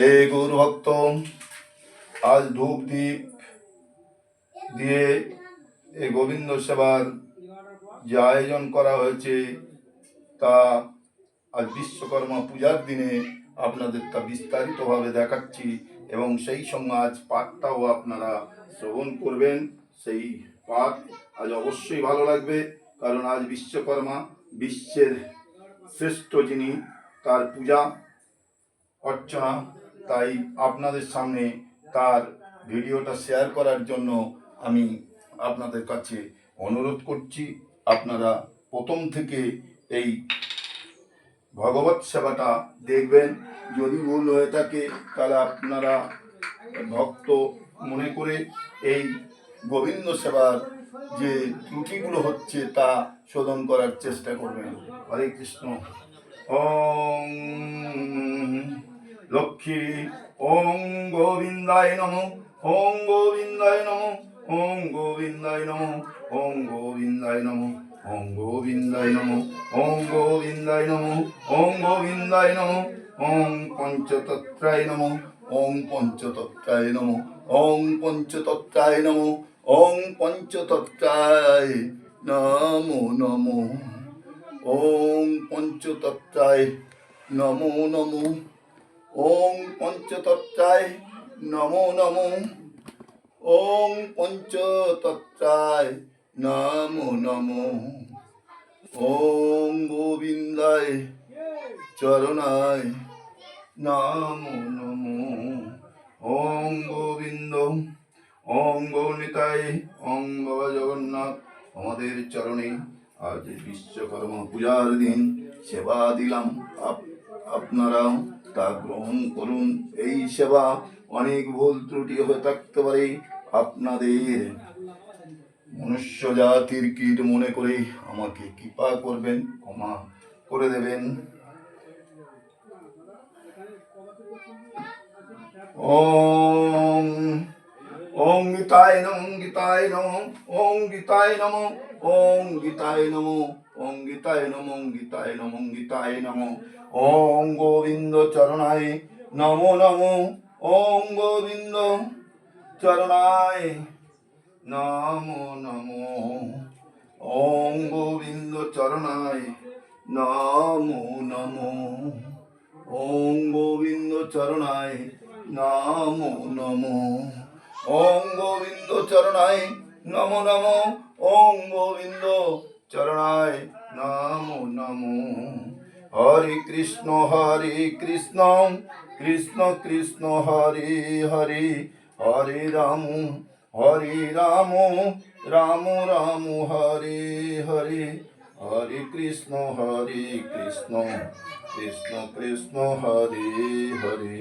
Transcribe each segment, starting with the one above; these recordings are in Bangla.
হে গৌর ভক্ত, আজ ধূপ দ্বীপ দিয়ে এই গোবিন্দ সেবার যে আয়োজন করা হয়েছে তা আজ বিশ্বকর্মা পূজার দিনে আপনাদের তা বিস্তারিতভাবে দেখাচ্ছি এবং সেই সঙ্গে আজ পাঠটাও আপনারা শ্রবণ করবেন। সেই পাঠ আজ অবশ্যই ভালো লাগবে, কারণ আজ বিশ্বকর্মা বিশ্বের শ্রেষ্ঠ যিনি, তার পূজা অর্চনা। তাই আপনাদের সামনে তার ভিডিওটা শেয়ার করার জন্য আমি আপনাদের কাছে অনুরোধ করছি। আপনারা প্রথম থেকে এই ভগবত সেবাটা দেখবেন। যদি ভুল হয়ে থাকে তাহলে আপনারা ভক্ত মনে করে এই গোবিন্দ সেবার যে ত্রুটিগুলো হচ্ছে তা শোধন করার চেষ্টা করবেন। হরে কৃষ্ণ। ওম লক্ষ্মী ওম গোবিন্দায় নমঃ, ওম গোবিন্দায় নমঃ, ওম গোবিন্দায় নমঃ, ওম গোবিন্দায় নমঃ, ওম গোবিন্দায় নমঃ, ওম গোবিন্দায় নমঃ, ওম গোবিন্দায় নমঃ, ওম পঞ্চতত্রায় নমঃ, ওম পঞ্চতত্রায় নমঃ, ওম পঞ্চতত্রায় নমঃ, ওম পঞ্চতত্রায় নমো নমো, ওম পঞ্চতত্রায় নমো নমো, ওম পঞ্চতত্রায় নমো নমো, ওম পঞ্চতত্রায় নমো নমো, ওম গোবিন্দায় চরণায় নমো নমো, ওম গোবিন্দ, ওম গৌরনিতাই, ওম বাবা জগন্নাথ। আমাদের চরণে আজ বিশ্বকর্মা পূজার দিন সেবা দিলাম, আপনারাও তা গ্রহণ করুন। এই সেবা অনেক ভুল ত্রুটি হয়ে থাকতে পারে, আপনাদের মনুষ্য জাতির কীট মনে করে আমাকে কৃপা করবেন, ক্ষমা করে দেবেন। ওম ওম গীতায় নমঃ, গীতায় নমঃ, ওম গীতায় নমঃ, ওম গীতায় নমঃ, ওম গীতায় নমঃ, গীতায় নমঃ, গীতায় নমঃ, ওম গোবিন্দ চরণায় নমো নমো, ওম গোবিন্দ চরণায় নমো নমো, ওম গোবিন্দ চরণায় নমো নমো, ওম গোবিন্দ চরণায় নমো নমো, ওম গোবিন্দ চরণায় নমো নমো, ওম গোবিন্দ চরণায় নমো নমো। হরে কৃষ্ণ কৃষ্ণ কৃষ্ণ হরে হরে, হরে রাম রাম রাম হরে হরে, হরে কৃষ্ণ কৃষ্ণ কৃষ্ণ হরে হরে,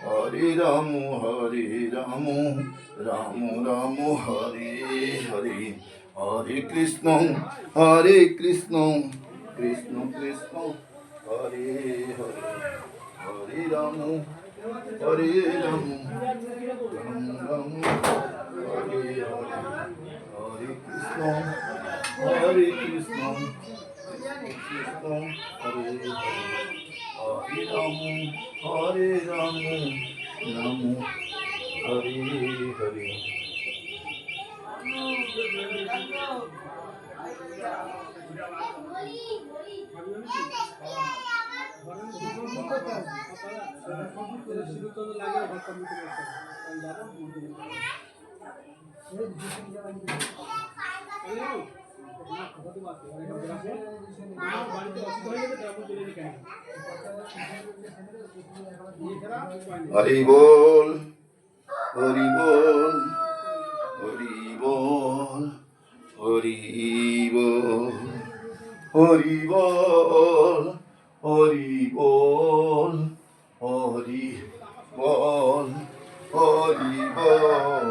হরে রাম রাম রাম হরে হরে, হরে কৃষ্ণ কৃষ্ণ কৃষ্ণ হরে হরে, হরে রাম রাম রাম হরে হরে, হরে কৃষ্ণ কৃষ্ণ হরে হরে, হরে রাম রাম হরে হরে। হরি বল, হরি বল, হরি বল, হরি বল, হরি বল, হরি বল, হরি বল, হরি বল।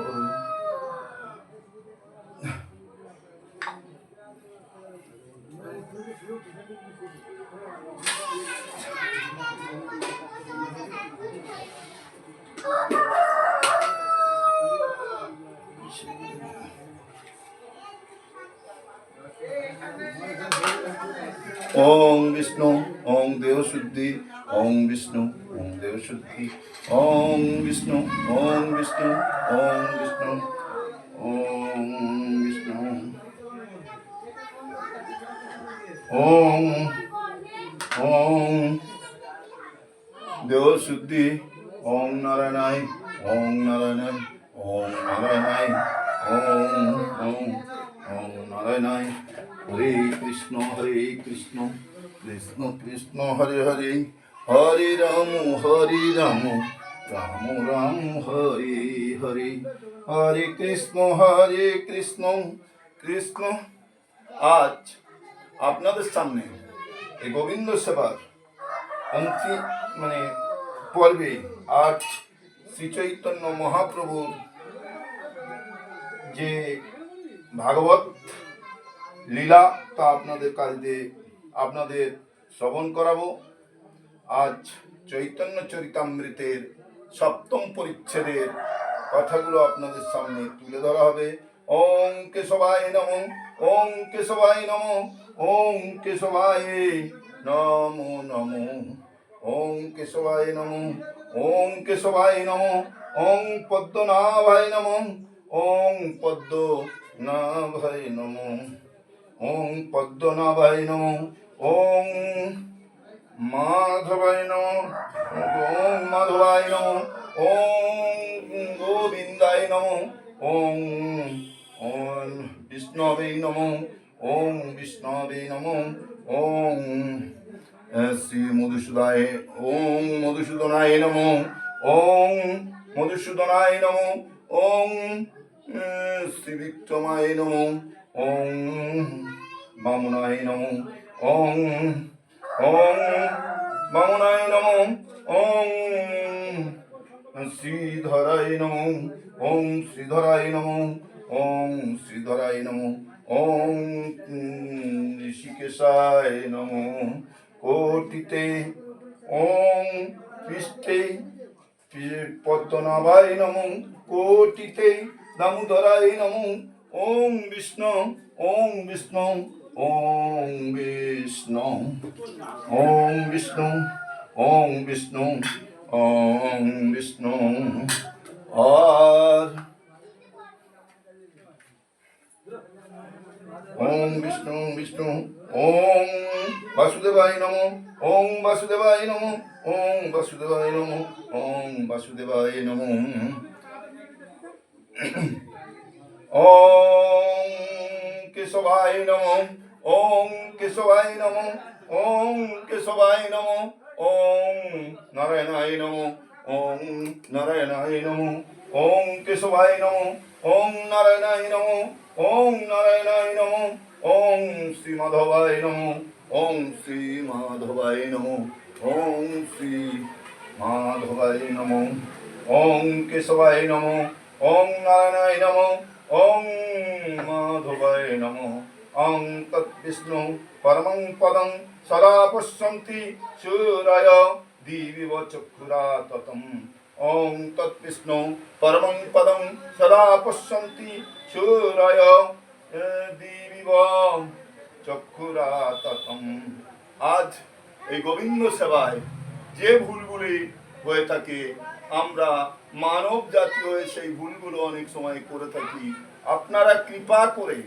ওম বিষ্ণু, ওম দেহ শুদ্ধি, ওম বিষ্ণু, ওম দেবশুদ্ধি। ওম বিষ্ণু, ওম বিষ্ণু, ওম বিষ্ণু, ওম বিষ্ণু, ওম ওম দেবশুদ্ধি। ওম নারায়ণায়, ওম নারায়ণায়, ওম নারায়ণায়, ওম ওম ওম নারায়ণায়। হরে কৃষ্ণ, কৃষ্ণ কৃষ্ণ হরে হরে, হরে রাম, রাম রাম হরে হরে, হরে কৃষ্ণ, কৃষ্ণ কৃষ্ণ। আজ আপনাদের সামনে এই গোবিন্দ সেবার অন্তিম পর্বে আজ শ্রী চৈতন্য মহাপ্রভুর যে ভাগবত লীলা তা আপনাদের শ্রবণ করাবো। আজ চৈতন্য চরিতামৃতের সপ্তম পরিচ্ছেদের কথাগুলো আপনাদের সামনে তুলে ধরা হবে। ওং কেশবায় নমঃ, ওং কেশবায় নমঃ, ওং কেশবায় নমো নমো, ওং কেশবায় নমঃ, ওং কেশবায় নমঃ, ওং পদ্মনাভায় নমঃ, ওং পদ্মনাভায় নমঃ, ওং পদ্মনাভায় নমঃ, ওং মাধবায় নমঃ, ওং মাধবায় নমঃ, ওং গোবিন্দায় নমঃ, ওং ওং বিষ্ণবে নমঃ, ওং বিষ্ণবে নমঃ, ওং শ্রী মধুসূদনায়, ওং মধুসূদনায় নমঃ, ওং মধুসূদনায় নমঃ, ওং শ্রী বিক্রমায় নমঃ, ওং বামনায় নমঃ, ওং ওং বামনায় নমঃ, ওং শ্রীধরায় নমঃ, ওং শ্রীধরায় নমঃ, ওং শ্রীধরায় নমঃ, ওং ঋষিকেশায় নমঃ, কোটিতে ওং পৃষ্ঠে পদ্মনাভায় নমঃ, কোটিতে দামোদরায় নমঃ, ওং বিষ্ণু, ওং বিষ্ণু, ওং বিষ্ণু, ওং বিষ্ণু, ওং বিষ্ণু, ওং বিষ্ণু। আর ওং বিষ্ণু বিষ্ণু, ওং বাসুদেবায় নমঃ, ওং বাসুদেবায় নমঃ, ওং বাসুদেবায় নমঃ, ওং বাসুদেবায় নমঃ, ওং কেশবায় নমঃ, ওং কেশবায় নমঃ, ওং কেশবায় নমঃ, ওং নারায়ণায় নমঃ, ওং নারায়ণায় নমঃ, ওং কেশবায় নমঃ, ওং নারায়ণায় নমঃ, ওং নারায়ণায় নমঃ, ওং শ্রী মাধবায় নমঃ, ওং শ্রী মাধবায় নমঃ, ওং শ্রী মাধবায় নমঃ, ওং কেশবায় নমঃ, ওং নারায়ণায় নমঃ, ওং মাধবায় নমঃ। ওং তৎবিষ্ণু পরমং পদং সদা পশ্যন্তি সূরয় দিবিব চক্ষুরাততম। ওং তৎবিষ্ণু পরমং পদং সদা পশ্যন্তি সূরয় দিবিব চক্ষুরাততম। আজ এই গোবিন্দ সেবায় যে ভুলগুলি হয়ে থাকে, আমরা মানব জাতি হয়ে সেই ভুলগুলো অনেক সময় করে থাকি। আপনারা কৃপা করে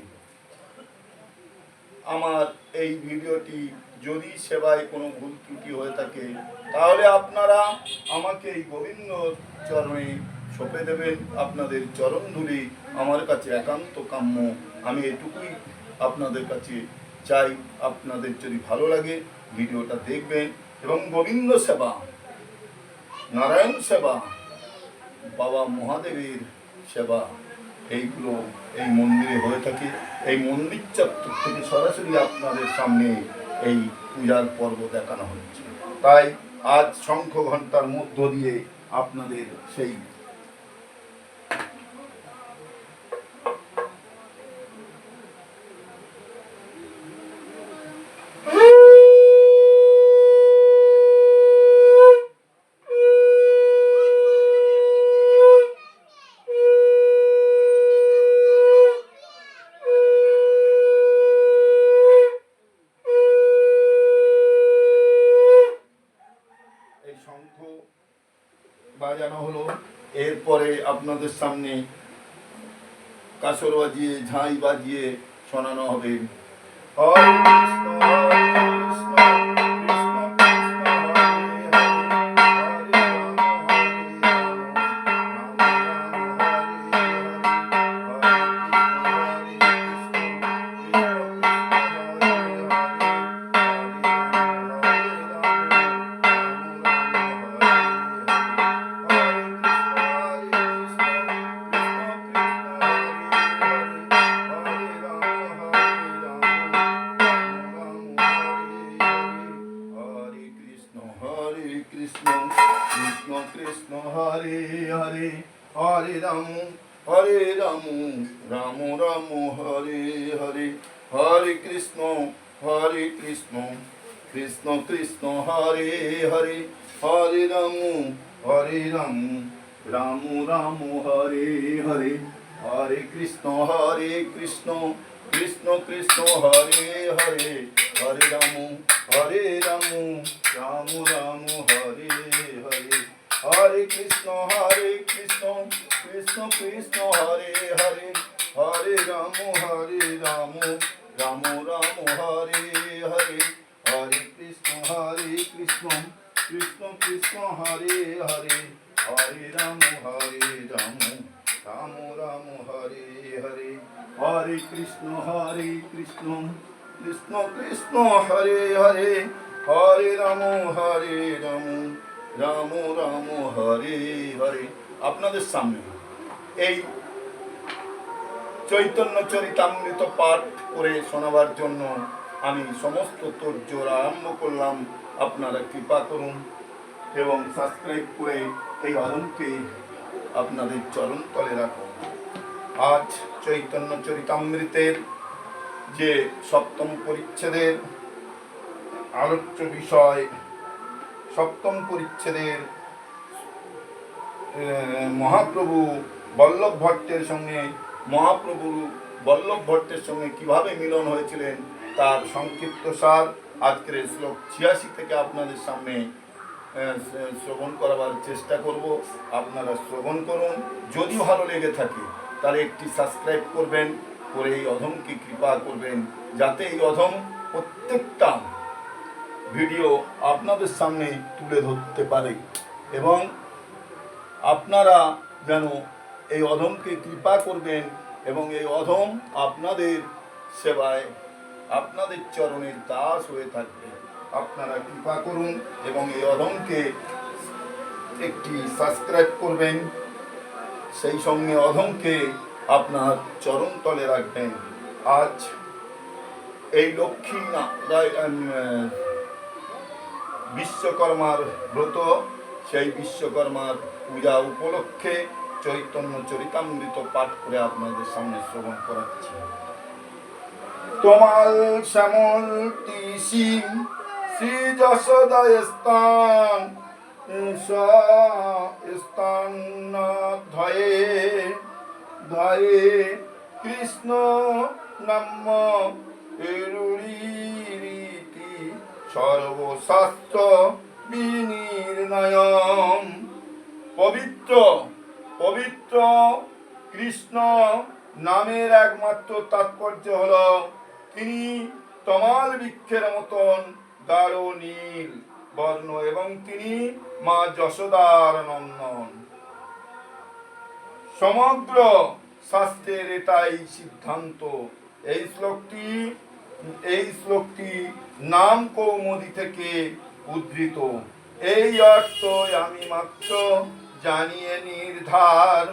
আমার এই ভিডিওটি যদি সেবায় কোনো ভুল ত্রুটি হয়ে থাকে, তাহলে আপনারা আমাকে এই গোবিন্দ চরণে সঁপে দেবেন। আপনাদের চরণ ধুলি আমার কাছে একান্ত কাম্য। আমি এটুকুই আপনাদের কাছে চাই। আপনাদের যদি ভালো লাগে ভিডিওটা দেখবেন, এবং গোবিন্দ সেবা, নারায়ণ সেবা, বাবা মহাদেবের সেবা, এইগুলো এই মন্দিরে হয়ে থাকে। এই মন্দির চত্বর থেকে সরাসরি আপনাদের সামনে এই পূজার পর্ব দেখানো হচ্ছে। তাই আজ শঙ্খ ঘণ্টার মধ্য দিয়ে আপনাদের সেই শঙ্খ বাজানো হলো, এরপরে আপনাদের সামনে কাসর বাজিয়ে ঝাঁই বাজিয়ে শোনানো হবে। হরে কৃষ্ণ হরে কৃষ্ণ কৃষ্ণ কৃষ্ণ হরে হরে, হরে রাম হরে রাম রাম রাম হরে কৃষ্ণ কৃষ্ণ কৃষ্ণ হরে হরে, হরে রাম রাম রাম হরে হরে, হরে কৃষ্ণ কৃষ্ণ কৃষ্ণ হরে হরে, হরে রাম রাম রাম হরে হরে, হরে কৃষ্ণ কৃষ্ণ কৃষ্ণ হরে হরে, হরে রাম রাম রাম হরে হরে, হরে কৃষ্ণ কৃষ্ণ কৃষ্ণ হরে হরে, হরে রাম রাম রাম হরে হরে, হরে কৃষ্ণ কৃষ্ণ কৃষ্ণ হরে হরে, হরে রাম রাম রাম হরে হরে, হরে কৃষ্ণ কৃষ্ণ কৃষ্ণ হরে হরে, হরে রাম রাম রাম হরে হরে। আপনাদের সামনে এই চৈতন্য চরিতামৃত পাঠ করে শোনাবার জন্য আমি সমস্ত তোড়জোড় আরম্ভ করলাম। আপনারা কৃপা করুন এবং সাবস্ক্রাইব করে এই অদমকে আপনাদের চরণ তলে রাখুন। আজ চৈতন্য চরিতামৃতের যে সপ্তম পরিচ্ছেদের আলোচ্য বিষয়, সপ্তম পরিচ্ছেদের মহাপ্রভু বল্লভ ভট্টের সঙ্গে কিভাবে মিলন হয়েছিলেন তার সংক্ষিপ্ত সার আজকের শ্লোক 86 থেকে আপনাদের সামনে শ্রবণ করাবার চেষ্টা করব। আপনারা শ্রবণ করুন। যদি ভালো লেগে থাকে তাহলে একটি সাবস্ক্রাইব করবেন, করে এই অধমকে কৃপা করবেন যাতে এই অধম প্রত্যেকটা ভিডিও আপনাদের সামনে তুলে ধরতে পারে এবং আপনারা যেন এই অধমকে কৃপা করবেন এবং এই অধম আপনাদের সেবায় আপনাদের চরণের দাস হয়ে থাকবে। আপনারা কৃপা করুন এবং এই অধমকে একটি সাবস্ক্রাইব করবেন, সেই সঙ্গে অধমকে আপনার চরণ তলে রাখবেন। আজ এই লক্ষ্মী বিশ্বকর্মার ব্রত, সেই বিশ্বকর্মার পূজা উপলক্ষে চৈতন্য চরিতামৃত পাঠ করে আপনাদের সামনে শ্রবণ করাচ্ছি। তোমাল শ্যামল তিসি শ্রী যশোদা স্থান স্থান ধয়ে ধয়ে কৃষ্ণ নাম রীতি সর্বশাস্ত্র বিনির্ণয়ম। পবিত্র কৃষ্ণ নামের একমাত্র তাৎপর্য হল তিনি তমাল বৃক্ষের মতন গাঢ় নীল বর্ণ এবং তিনি মা যশোদার নন্দন। সমগ্র শাস্ত্রের এটাই সিদ্ধান্ত। এই শ্লোকটি নাম কৌমুদী থেকে উদ্ধৃত। এই অর্থ আমি মাত্র জানিয়ে নির্ধার,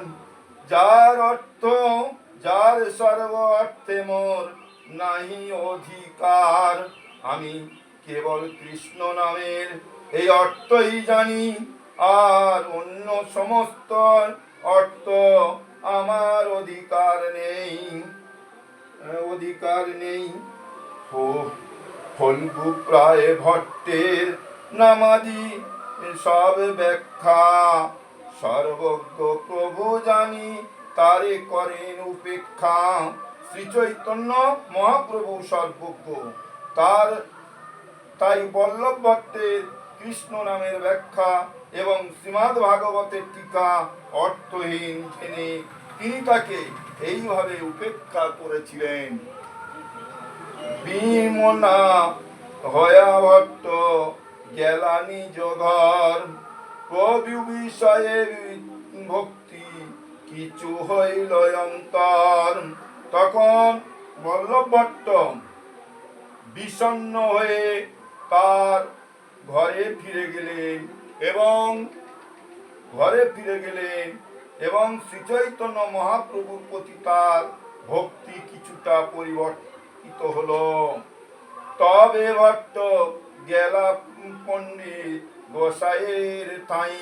যার সর্ব অর্থে মোর নাহি অধিকার। আমি কেবল কৃষ্ণ নামের এই অর্থই জানি, আর অন্য সমস্ত অর্থ আমার অধিকার নেই। ফল্গু প্রায় ভট্টের নামাদি সব ব্যাখ্যা সর্বজ্ঞ প্রভু জানি, তারে করেন উপেক্ষা। শ্রী চৈতন্য মহাপ্রভু সর্বজ্ঞ, তাই বল্লভ ভট্টের কৃষ্ণ নামের ব্যাখ্যা এবং শ্রীমদ্ ভাগবতের টিকা অর্থহীন জেনে তিনি তাকে এইভাবে উপেক্ষা করেছিলেন। বিমনা হয়া ভট্ট গেলা নিজ ঘর, প্রভু বিষয়ে ভক্তি কিছু হইল অন্তর। তখন বল্লভ ভট্ট বিষণ্ণ হয়ে তার ঘরে ফিরে গেলেন এবং শ্রী চৈতন্য মহাপ্রভুর প্রতি তার ভক্তি কিছুটা পরিবর্তিত হলো। তবে ভট্ট গেলা পণ্ডিত গোসাইয়ের ঠাই,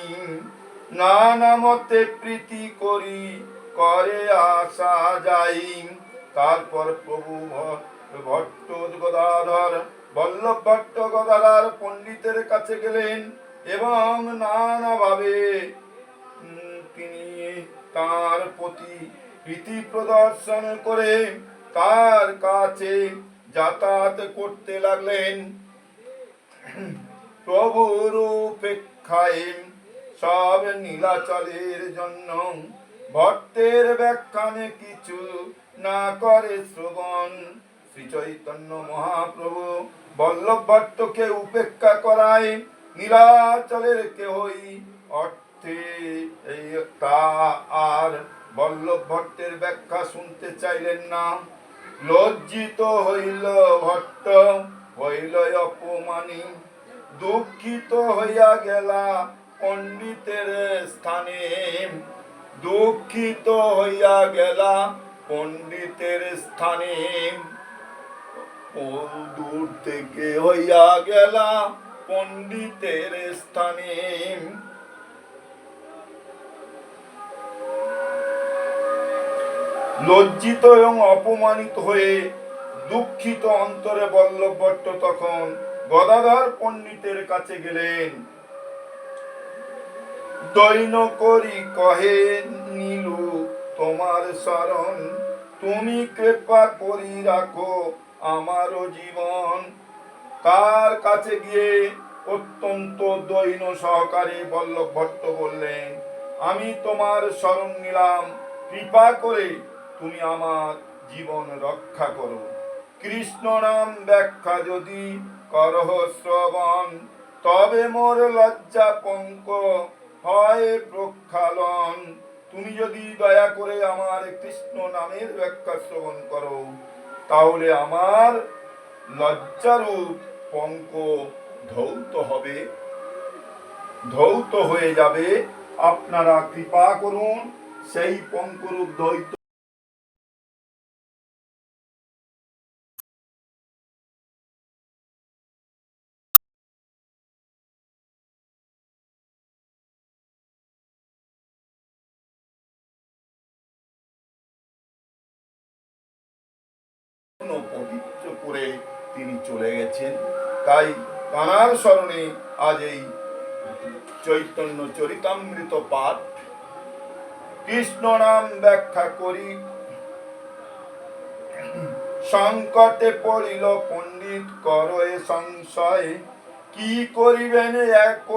নানা মতে প্রীতি করে আসা যাই। তারপর প্রভু ভট্ট গদাধর বল্লভ ভট্ট গদাধর পণ্ডিতের কাছে গেলেন এবং নানাভাবে তিনি তার প্রতি প্রীতি প্রদর্শন করে তার কাছে যাতায়াত করতে লাগলেন। প্রভুর উপেক্ষায় সব নীলাচলের জন্য ভট্টের ব্যাখ্যানে কিছু না করে শ্রবণ। শ্রী চৈতন্য মহাপ্রভু বল্লভ ভট্টকে উপেক্ষা করায় নীলাচলের কেহই অর্থে তা আর বল্লভ ভট্টের ব্যাখ্যা শুনতে চাইলেন না। লজ্জিত হইল ভট্ট, হইল অপমানী, দুঃখিত হইয়া গেলা পণ্ডিতের স্থানে। দুঃখিত হইয়া গেলা পণ্ডিতের স্থানে, ও দূর থেকে হইয়া গেলা পণ্ডিতের স্থানে। লজ্জিত এবং অপমানিত হয়ে দুঃখিত অন্তরে বল্লভ ভট্ট তখন গদাধর পণ্ডিতের কাছে গেলেন। দৈন করি কহে নীলু তোমার শরণ, তুমি কৃপা করি রাখো আমারও জীবন। তার কাছে গিয়ে অত্যন্ত দৈন সহকারে বল্লভ ভট্ট বললেন, আমি তোমার শরণ নিলাম, কৃপা করে তুমি আমার জীবন রক্ষা করো। কৃষ্ণ নাম ব্যাখ্যা যদি করহ শ্রবণ, তবে মোর লজ্জা পঙ্ক হয় প্রক্ষালন। তুমি যদি দয়া করে আমার কৃষ্ণ নামের ব্যাখ্যা শ্রবণ করো, তাহলে আমার লজ্জারূপ পঙ্ক ধৌত হয়ে যাবে। আপনারা কৃপা করুন সেই পঙ্করূপ দ্বৈত পবিত্র করে তিনি চলে গেছেন। তাই তাঁর স্মরণে আজ এই চৈতন্য চরিতামৃত পাঠ। কৃষ্ণ নাম ব্যাখ্যা করি সংকটে পড়িল পণ্ডিত করয়ে সংশয়, কি করিবেন এক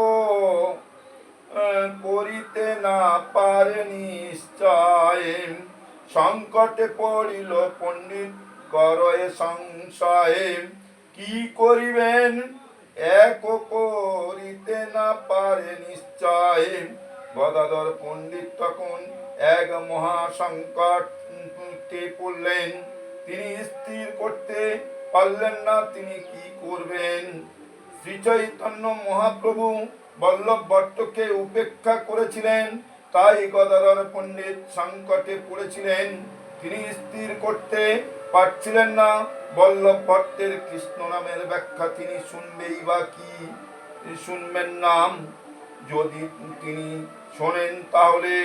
করিতে না পারে নিশ্চয়। সংকটে পড়িল পণ্ডিত করয়ে সংশয়, কি করিবেন এক করিতে না পারে নিশ্চয়। গদাধর পণ্ডিত তখন এক মহা সংকটে পড়লেন। তিনি স্থির করতে পারলেন না তিনি কি করবেন। শ্রী চৈতন্য মহাপ্রভু বল্লভ ভট্টকে উপেক্ষা করেছিলেন, তাই গদাধর পণ্ডিত সংকটে পড়েছিলেন। তিনি স্থির করতে পারছিলেন না বল্লভ ভট্টের কৃষ্ণ নামের ব্যাখ্যা তিনি শুনবেই বা কি শুনবেন না। যদি তিনি শোনেন তাহলে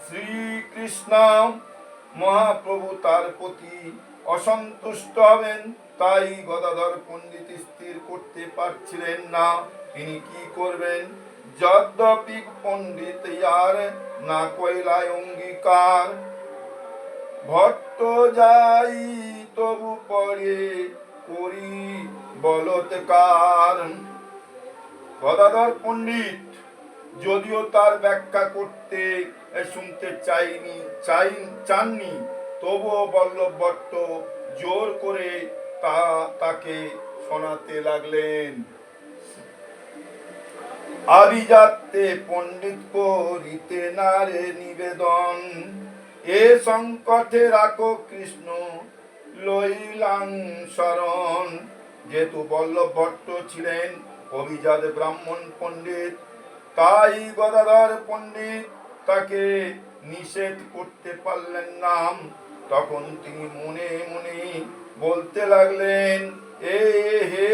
শ্রীকৃষ্ণ মহাপ্রভু তার প্রতি অসন্তুষ্ট হবেন। তাই গদাধর পণ্ডিত স্থির করতে পারছিলেন না তিনি কি করবেন। যদ্যপি পণ্ডিত আর না কইলায় অঙ্গীকার, ভট্ট যাই তবু পরে করি বলৎকার। গদাধর পণ্ডিত যদিও তার ব্যাখ্যা করতে শুনতে চাননি, তবুও বল্লভ ভট্ট জোর করে তাকে শোনাতে লাগলেন। আভিজাত্যে পণ্ডিত করিতে নারে নিবেদন, এ সংকটে রাখো কৃষ্ণ লইলাং শরণ। যেহেতু বল্লভ ভট্ট ছিলেন অভিজাত ব্রাহ্মণ পণ্ডিত, তাই গদাধর পণ্ডিত তাকে নিষেধ করতে পারলেন না। তখন তিনি মনে মনে বলতে লাগলেন, হে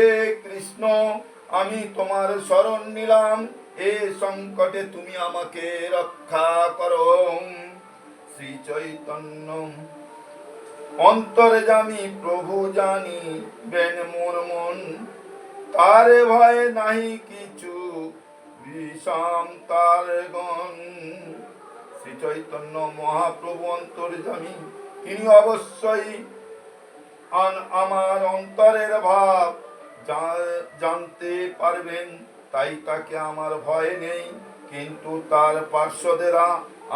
কৃষ্ণ, আমি তোমার শরণ নিলাম, এ সংকটে তুমি আমাকে রক্ষা করো। শ্রী চৈতন্য অন্তর্যামী প্রভু জানি বেন মোর মন, তারে ভয় নাহি কিছু বিষম তার গণ। শ্রী চৈতন্য মহাপ্রভু অন্তর্যামী, তিনি অবশ্যই আমার অন্তরের ভাব জানতে পারবেন, তাই তাকে আমার ভয় নেই। কিন্তু তার পার্শ্বদেরা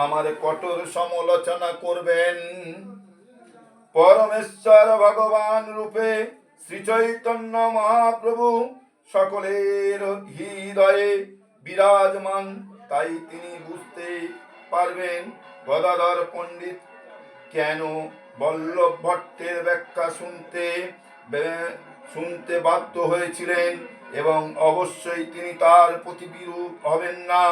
আমার কঠোর সমালোচনা করবেন। পরমেশ্বর ভগবান রূপে শ্রী চৈতন্য মহাপ্রভু সকলের হৃদয়ে বিরাজমান, তাই তিনি বুঝতে পারবেন গদাধর পণ্ডিত কেন বল্লভ ভট্টের ব্যাখ্যা শুনতে বাধ্য হয়েছিলেন, এবং অবশ্যই তিনি তার প্রতি বিরূপ হবেন না।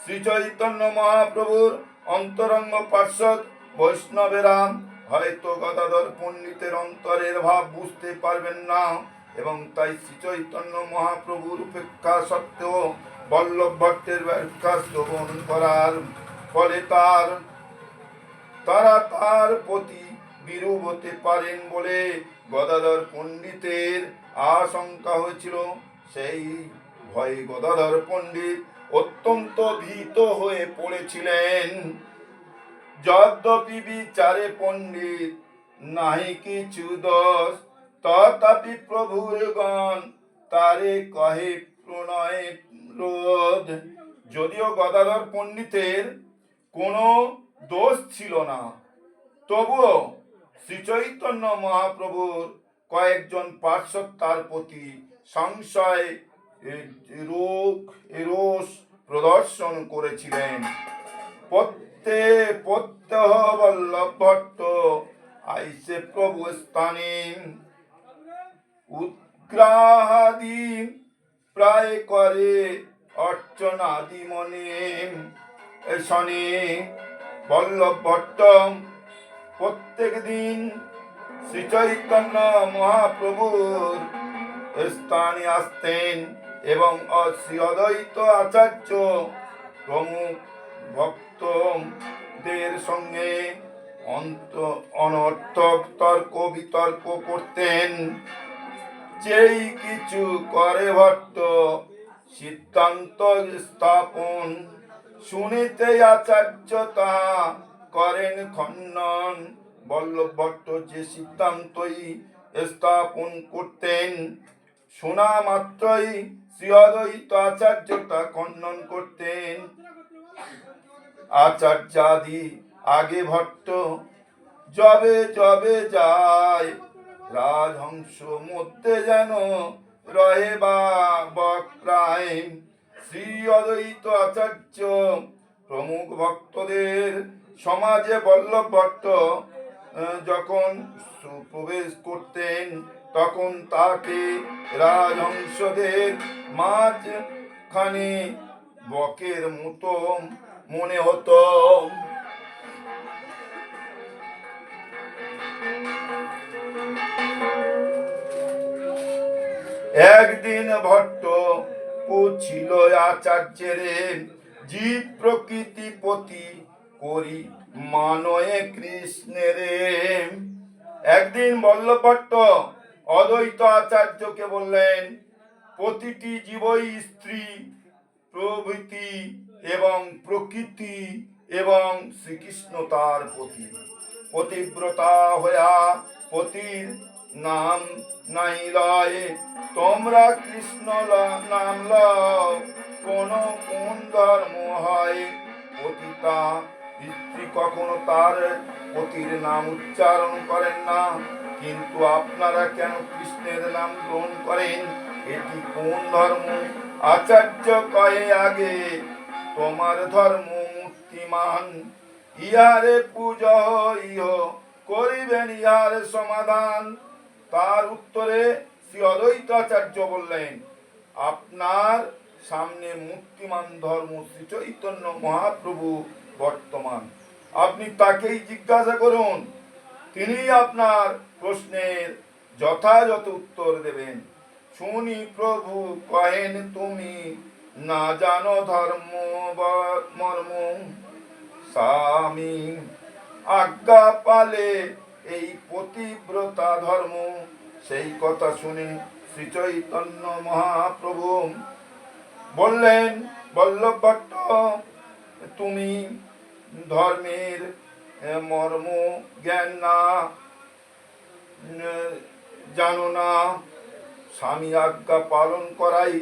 শ্রী চৈতন্য মহাপ্রভুর অন্তরঙ্গ পার্ষদ বৈষ্ণবেরা হয়তো গদাধর পণ্ডিতের অন্তরের ভাব বুঝতে পারবেন না, এবং তাই শ্রী চৈতন্য মহাপ্রভুর উপেক্ষা সত্ত্বেও বল্লভ ভট্টের ব্যাখ্যা শ্রবণ করার ফলে তারা তার প্রতি বিরূপ হতে পারেন বলে গদাধর পণ্ডিতের আশঙ্কা হয়েছিল। সেই ভয়ে গদাধর পণ্ডিত অত্যন্ত ভীত হয়ে পড়েছিলেন। যদ্যপি বিচারে পণ্ডিত নাহি কিছু দোষ, তথাপি প্রভুর গণ তারে কহে প্রণয় রোধ। যদিও গদাধর পণ্ডিতের কোনো দোষ ছিল না, তবুও শ্রীচৈতন্য মহাপ্রভুর কয়েকজন পার্শ্বদ তার প্রতি সংশয় রোষ প্রদর্শন করেছিলেন। প্রত্যহ বল্লভ ভট্ট আইসে প্রভু স্থানে, উদ্গ্রাহাদি প্রায় করে অর্চনাদি মনে শনে। বল্লভ ভট্ট প্রত্যেক দিন শ্রী চৈতন্য মহাপ্রভুর স্থানে আসতেন এবং শ্রী অদ্বৈত আচার্য প্রমুখ ভক্তদের সঙ্গে অনর্থক তর্ক বিতর্ক করতেন। যেই কিছু করে ভট্ট সিদ্ধান্ত স্থাপন, শুনিতে আচার্য তাহা করেন খণ্ডন। বল্লভ ভট্ট যে সিদ্ধান্তই স্থাপন করতেন, শোনা মাত্রই শ্রী অদ্বৈত আচার্য তা খণ্ডন করতেন। আচার্যাদি আগে ভট্ট যবে যবে যায়, রাজহংস মধ্যে যেন রহে বা বক্রায়। শ্রী অদ্বৈত আচার্য প্রমুখ ভক্তদের সমাজে বল্লভ ভট্ট যখন প্রবেশ করতেন, তখন তাকে রাজহংসদের মাঝখানে বকের মতো মনে হতো। একদিন ভট্ট পুছিল আচার্যের, জীব প্রকৃতি পতি করি মানয়ে কৃষ্ণের। একদিন বল্লভ ভট্ট অদ্বৈত আচার্যকে বললেন, প্রতিটি জীবই স্ত্রী প্রভৃতি এবং প্রকৃতি, এবং শ্রীকৃষ্ণ তার পতিব্রতা হইয়া পতির নাম নাই লয়। তোমরা কৃষ্ণ নাম লও কোন ধর্ম হয় পতিতা স্ত্রী কখনো তার পতির নাম উচ্চারণ করেন না, কিন্তু আপনারা কেন কৃষ্ণের নাম গ্রহণ করেন? এটি কোন ধর্ম? আচার্য কয়ে আগে তোমার ধর্ম মূর্তিমান, ইহারে পূজা ইহ করিবেন ইহার সমাধান। তার উত্তরে শ্রী অদ্বৈতাচার্য বললেন, আপনার সামনে মূর্তিমান ধর্ম শ্রী চৈতন্য মহাপ্রভু বর্তমান, আপনি তাকেই জিজ্ঞাসা করুন, তিনি আপনার প্রশ্নের যথাযথ উত্তর দেবেন। শুনি প্রভু কহেন, তুমি না জানো ধর্ম মর্ম, স্বামী আজ্ঞা পালে এই পতিব্রতা ধর্ম। সেই কথা শুনে শ্রী চৈতন্য মহাপ্রভু বললেন, বল্লভ ভট্ট, তুমি ধর্মের মর্ম জ্ঞান না জানো না। স্বামী আজ্ঞা পালন করাই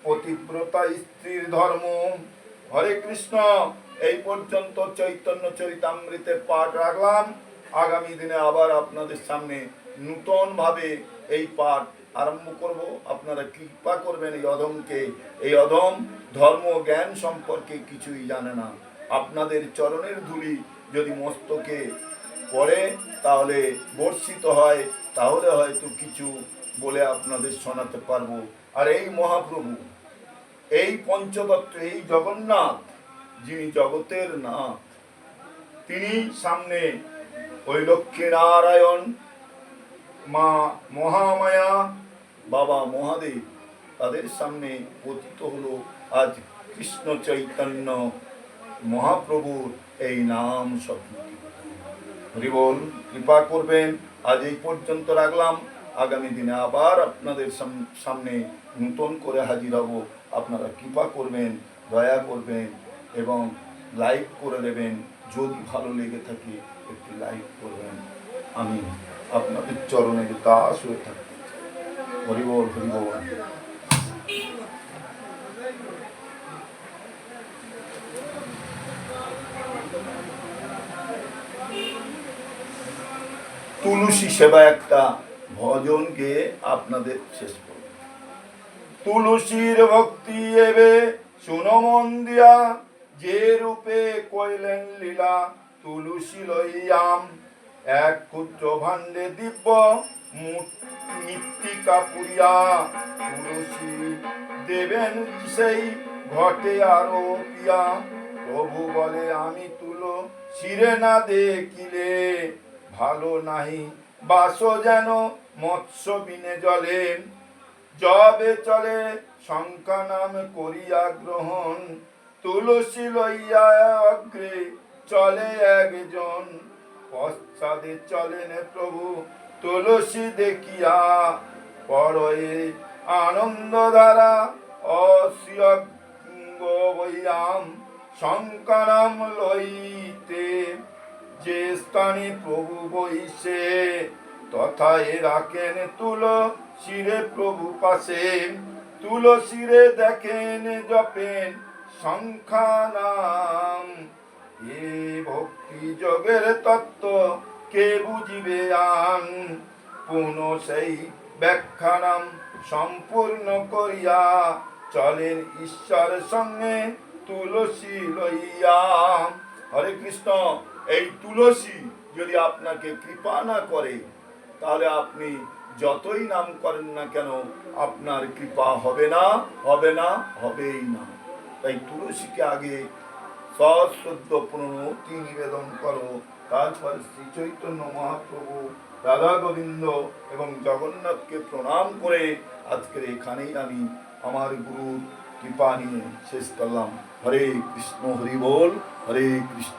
পতিব্রতা স্ত্রীর ধর্ম। হরে কৃষ্ণ। এই পর্যন্ত চৈতন্য চরিতামৃতের পাঠ রাখলাম। আগামী দিনে আবার আপনাদের সামনে নূতন ভাবে এই পাঠ আরম্ভ করব। আপনারা কৃপা করবেন এই অধমকে। এই অধম ধর্ম জ্ঞান সম্পর্কে কিছুই জানে না। আপনাদের চরণের ধুলি যদি মস্তকে পড়ে, তাহলে বর্ষিত হয়, তাহলে হয়তো কিছু বলে আপনাদের শোনাতে পারবো। আর এই মহাপ্রভু, এই পঞ্চতত্ত্ব, এই জগন্নাথ, যিনি জগতের নাথ, তিনি সামনে ওই লক্ষ্মী নারায়ণ, মা মহামায়া, বাবা মহাদেব, তাদের সামনে পতিত হলো আজ কৃষ্ণ চৈতন্য মহাপ্রভুর এই নাম শব্দ। হরি বল, কৃপা করবেন। আজ এই পর্যন্ত রাখলাম। আগামী দিনে আবার আপনাদের সামনে নূতন করে হাজির হব। আপনারা কৃপা করবেন, দয়া করবেন এবং লাইক করে দেবেন। যদি ভালো লেগে থাকে একটি লাইক করবেন। আমি আপনাদের চরণের দাস হয়ে থাকি। হরি বল, হরি বল। তুলসী সেবা একটা ভজন গেয়ে আপনাদের শেষ করব। তুলসীর ভক্তি এবে শুনো মন দিয়া, যে রূপে কইলেন লীলা তুলসী লইয়াম। এক ক্ষুদ্র ভাণ্ডে দিব্য মৃত্তিকা পুরিয়া, তুলসী দেবেন সেই ঘটে আরো পিয়া। প্রভু বলে, আমি তুলসীরে না দেখিলে ভালো নাহি বাস যেন মৎস্য বিনে জলে। যবে চলে শঙ্কা নাম করিয়া গ্রহণ, তুলসী লইয়া অগ্রে চলে একজন। পশ্চাদে চলেন প্রভু তুলসী দেখিয়া, পরয়ে আনন্দ ধারা অসিয়ঙ্গ বৈয়াম। শঙ্কা নাম লইতে যে স্থানে প্রভু বইসে, তথায় রাখেন তুলসীরে প্রভু পাশে। তুলসীরে দেখেন জপেন সংখ্যা নাম, এ ভক্তি যোগের তত্ত্ব কে বুঝিবে আন। পুনঃ সেই ব্যাখ্যা নাম সম্পূর্ণ করিয়া, চলেন ঈশ্বর সঙ্গে তুলসী লইয়া। হরে কৃষ্ণ। এই তুলসী যদি আপনাকে কৃপা না করে, তাহলে আপনি যতই নাম করেন না কেন, আপনার কৃপা হবে না, হবে না, হবেই না। তাই তুলসীকে আগে সশ্রদ্ধ প্রণতি নিবেদন করো। তারপর শ্রী চৈতন্য মহাপ্রভু, রাধা গোবিন্দ এবং জগন্নাথকে প্রণাম করে আজকের এখানেই আমি আমার গুরুর কৃপা নিয়ে শেষ করলাম। হরে কৃষ্ণ, হরি বল, হরে কৃষ্ণ।